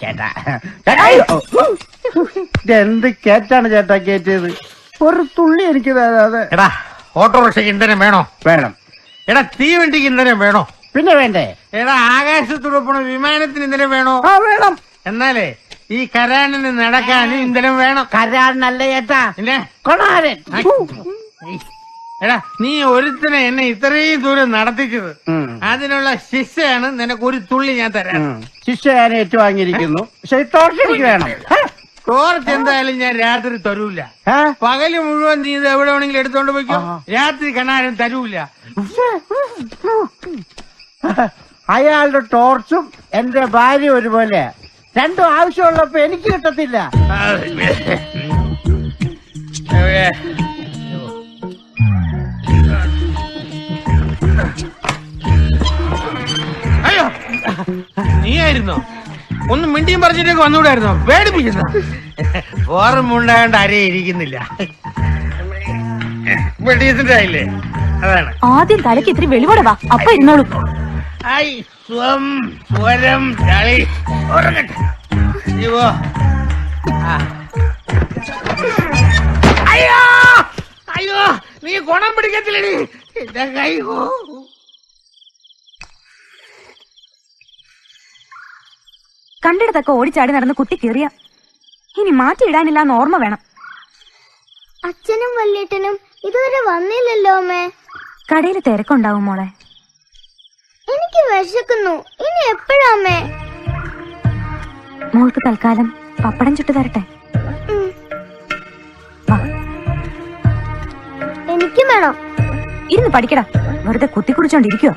ചേട്ടാ എന്ത് കേറ്റാണ് ചേട്ടാ കേറ്റിയത്? ഒരു തുള്ളി എനിക്ക് തരാതെ. എടാ ഓട്ടോറിക്ഷയ്ക്ക് ഇന്ധനം വേണോ? വേണം. എടാ തീവണ്ടിക്ക് ഇന്ധനം വേണോ? പിന്നെ വേണ്ടേ? എടാ ആകാശത്തുടപ്പണ വിമാനത്തിന് ഇന്ധനം വേണോ? വേണം. എന്നാലേ ഈ കരാണിന് നടക്കാനും ഇന്ധനം വേണം. കരാറിനല്ല ചേട്ടാ, പിന്നെ കൊണാരൻ. എടാ നീ ഒരുത്തനെ എന്നെ ഇത്രയും ദൂരം നടത്തിച്ചത്, അതിനുള്ള ശിക്ഷയാണ് നിനക്ക് ഒരു തുള്ളി ഞാൻ തരാം. ശിക്ഷ ഞാൻ ഏറ്റുവാങ്ങിയിരിക്കുന്നു. പക്ഷെ ടോർച്ച് എനിക്ക് വേണം. ടോർച്ച് എന്തായാലും ഞാൻ രാത്രി തരൂല. പകല് മുഴുവൻ നീ ഇത് എവിടെ വേണമെങ്കിലും എടുത്തോണ്ട് പോയിക്കോ. രാത്രി കണാരം തരൂല. അയാളുടെ ടോർച്ചും എന്റെ ഭാര്യ ഒരുപോലെ. രണ്ടും ആവശ്യമുള്ളപ്പോ എനിക്ക് കിട്ടത്തില്ല. അയ്യോ നീയായിരുന്നോ? ഒന്ന് മിണ്ടിയും പറഞ്ഞിട്ടേക്ക് വന്നുകൂടായിരുന്നോ? പേടിപ്പിക്കുന്ന ഓർമ്മുണ്ടായോണ്ട് ആരെയും ഇരിക്കുന്നില്ല. ഡീസന്റായില്ലേ? അതാണ്. ആദ്യം തലക്ക് ഇത്തിരി വെളിവോടെ വാ, അപ്പൊ ഇരുന്നോളൂ. ഐ സ്വം സ്വരം ചളി ഉറങ്ങട്ടെ. അയ്യോ അയ്യോ നീ ഗുണം പിടിക്കത്തില്ലടി എന്റെ കൈ. കണ്ടിടത്തൊക്കെ ഓടിച്ചാടി നടന്ന് കുത്തി കയറിയ ഇനി മാറ്റിയിടാനില്ലാന്ന് ഓർമ്മ വേണം. അച്ഛനും വല്യേട്ടനും ഇതുവരെ വന്നില്ലല്ലോ അമ്മേ. കടയിൽ തിരക്കുണ്ടാവും മോളെ. എനിക്ക് വിശക്കുന്നു. ഇനി എപ്പോഴാ അമ്മേ? മോൾക്ക് തൽക്കാലം പപ്പടം ചുട്ടു തരട്ടെ? എനിക്കും വേണം. ഇരുന്ന് പഠിക്കടാ, വെറുതെ കുത്തി കുടിച്ചോണ്ടിരിക്കോ?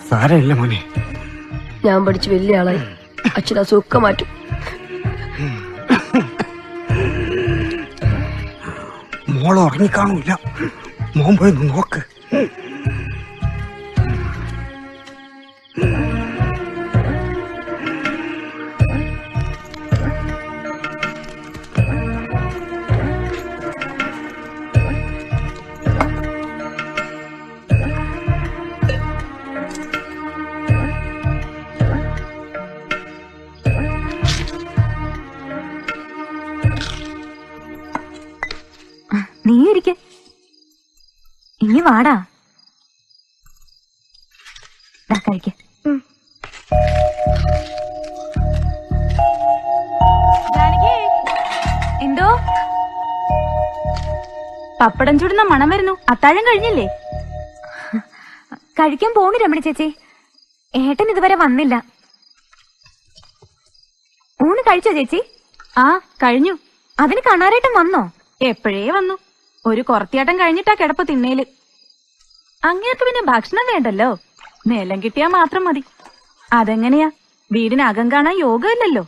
സാരമില്ല മോനെ, ഞാൻ പഠിച്ച് വലിയ ആളായി. അച്ഛൻ അസുഖമൊക്കെ മാറ്റും. മോള് ഉറങ്ങിക്കാണൂല. മോൻ പോയി നോക്ക്. നീ ഇരിക്ക, ഇനി വാടാ. കഴിക്ക. എന്തോ പപ്പടം ചൂടുന്ന മണം വരുന്നു. അത്താഴം കഴിഞ്ഞില്ലേ? കഴിക്കാൻ പോണു രമണി ചേച്ചി. ഏട്ടൻ ഇതുവരെ വന്നില്ല. ഊണ് കഴിച്ചോ ചേച്ചി? ആ കഴിഞ്ഞു. അതിന് കണാരേട്ടൻ വന്നോ? എപ്പോഴേ വന്നു. ഒരു കുറത്തിയാട്ടം കഴിഞ്ഞിട്ടാ കിടപ്പ് തിന്നേല്. അങ്ങേർക്ക് പിന്നെ ഭക്ഷണം വേണ്ടല്ലോ, നിലം കിട്ടിയാ മാത്രം മതി. അതെങ്ങനെയാ? വീടിനകം കാണാൻ യോഗമില്ലല്ലോ.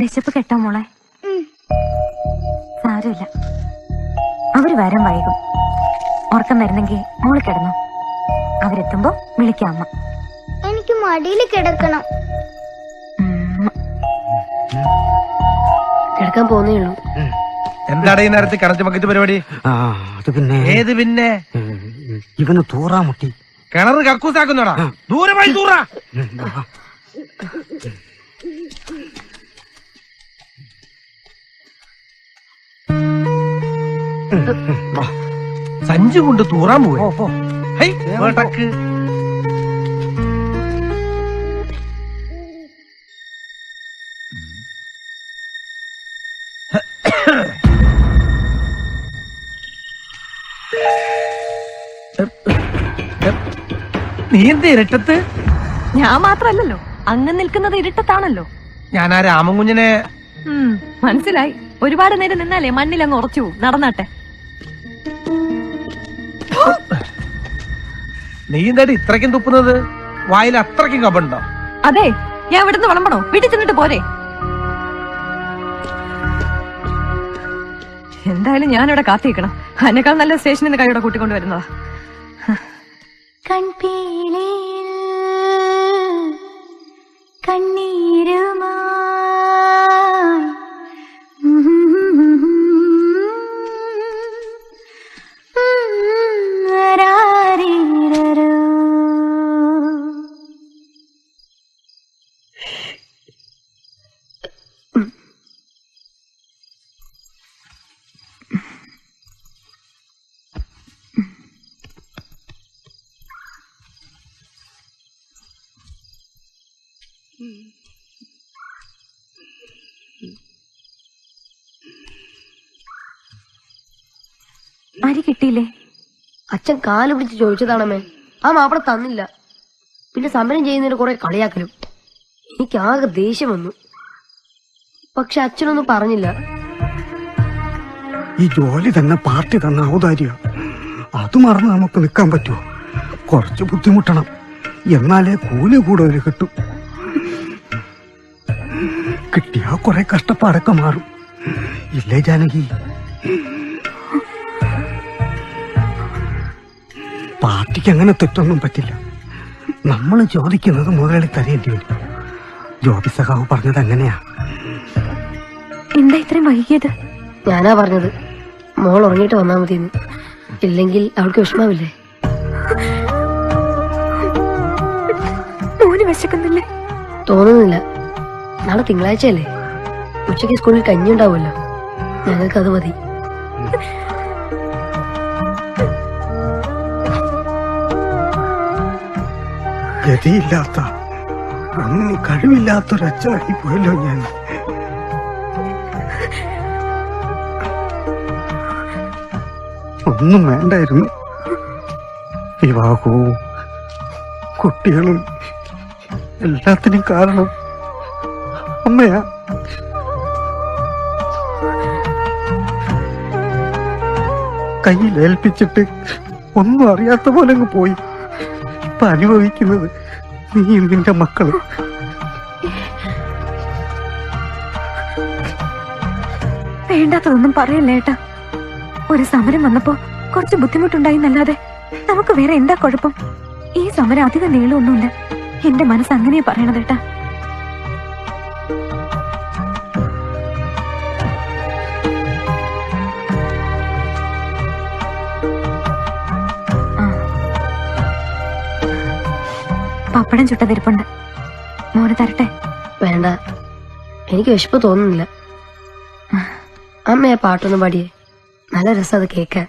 വിശപ്പ് കെട്ടോ മോളെ? സാരമില്ല, അവര് വരാൻ വൈകും. ഉറക്കം വരുന്നെങ്കിൽ മോള് കിടന്നു. അവരെത്തുമ്പോ വിളിക്കാം അമ്മ. എനിക്ക് മടിയിൽ കിടക്കണം. കിടക്കാൻ പോന്നേ ഉള്ളൂ. എന്താണ് ഈ നേരത്തെ കിണറ്റ് ബക്കറ്റ് പരിപാടി? അത് പിന്നെ ഏത് പിന്നെ? ഇവന് തൂറാ മുട്ടി. കിണറ് കക്കൂസാക്കുന്നോടാ? ദൂരമായി തൂറാ. സഞ്ചി കൊണ്ട് തൂറാൻ പോവോ? നീ എന്ത് ഇരട്ടത്ത്? ഞാൻ മാത്രല്ലല്ലോ, അങ്ങ് നിൽക്കുന്നത് ഇരുട്ടത്താണല്ലോ. ഞാൻ ആ രാമൻകുഞ്ഞിനെ മനസ്സിലായി. ഒരുപാട് നേരം നിന്നാലേ മണ്ണിൽ അങ്ങ് ഉറച്ചു. നടന്നാട്ടെ. നീ എന്തായിട്ട് ഇത്രയ്ക്കും തുപ്പുന്നത്? വായിൽ അത്രയ്ക്കും കപുണ്ടോ? അതെ, ഞാൻ ഇവിടുന്ന് വിളമ്പണോ? വീട്ടിൽ ചെന്നിട്ട് പോരെ? എന്തായാലും ഞാനിവിടെ കാത്തിരിക്കണം. അതിനേക്കാൾ നല്ല സ്റ്റേഷനിൽ നിന്ന് കൈയോടെ കൂട്ടിക്കൊണ്ട് വരുന്നതാ. അരി കിട്ടിയില്ലേ? അച്ഛൻ കാല് പിടിച്ച് ചോദിച്ചതാണമ്മേ. ആ മാപ്പിള തന്നില്ല. പിന്നെ സമരം ചെയ്യുന്നതിന് കുറെ കളിയാക്കലും. എനിക്കാകെ ദേഷ്യം വന്നു. പക്ഷെ അച്ഛനൊന്നും പറഞ്ഞില്ല. ഈ ജോലി തന്നെ പാർട്ടി തന്ന ഔദാര്യ. അത് മറന്ന് നമുക്ക് നിൽക്കാൻ പറ്റുമോ? കുറച്ച് ബുദ്ധിമുട്ടണം, എന്നാലേ കൂലി കൂടുതൽ കിട്ടും. കിട്ടിയാ കുറെ കഷ്ടപ്പാടൊക്കെ മാറും. ഇല്ലേ ജാനകി? പാർട്ടിക്ക് അങ്ങനെ തെറ്റൊന്നും പറ്റില്ല. നമ്മൾ ചോദിക്കുന്നത് മുതലാളി തരേണ്ടി വരും. ജോബി സഖാവ് പറഞ്ഞത് അങ്ങനെയാ. എന്താ ഇത്രയും വൈകിയത്? ഞാനാ പറഞ്ഞത് മോൾ ഉറങ്ങിയിട്ട് വന്നാ മതിയെന്ന്. ഇല്ലെങ്കിൽ അവൾക്ക് വിഷമാവില്ലേ? മോന് വിശക്കുന്നില്ലേ? തോന്നുന്നില്ല. നാളെ തിങ്കളാഴ്ചയല്ലേ, ഉച്ചയ്ക്ക് സ്കൂളിൽ കഞ്ഞി ഉണ്ടാവുമല്ലോ. ഞങ്ങൾക്ക് അത് മതി. ഗതിയില്ലാത്ത, ഒന്നും കഴിവില്ലാത്തൊരച്ഛനായി പോയല്ലോ ഞാൻ. ഒന്നും വേണ്ടായിരുന്നു. വിവാഹവും കുട്ടികളും എല്ലാത്തിനും കാരണം അമ്മയാ. കയ്യിൽ ഏൽപ്പിച്ചിട്ട് ഒന്നും അറിയാത്ത പോലെ അങ്ങ് പോയി. ഇപ്പൊ അനുഭവിക്കുന്നത് നീ നിന്റെ മക്കളും. വേണ്ടാത്തതൊന്നും പറയല്ലേ ഏട്ടാ. ഒരു സമരം വന്നപ്പോ കുറച്ച് ബുദ്ധിമുട്ടുണ്ടായിന്നല്ലാതെ നമുക്ക് വേറെ എന്താ കുഴപ്പം? ഈ സമരം അധികം നീളമൊന്നുമില്ല. എന്റെ മനസ്സ് അങ്ങനെയാ പറയണത് ഏട്ടാ. പപ്പടം ചുട്ടതിരിപ്പുണ്ട്, മോന് തരട്ടെ? വേണ്ട, എനിക്ക് വിശപ്പ് തോന്നുന്നില്ല. അമ്മയെ പാട്ടൊന്നും പാടിയേ. നല്ല രസം അത് കേൾക്കാൻ.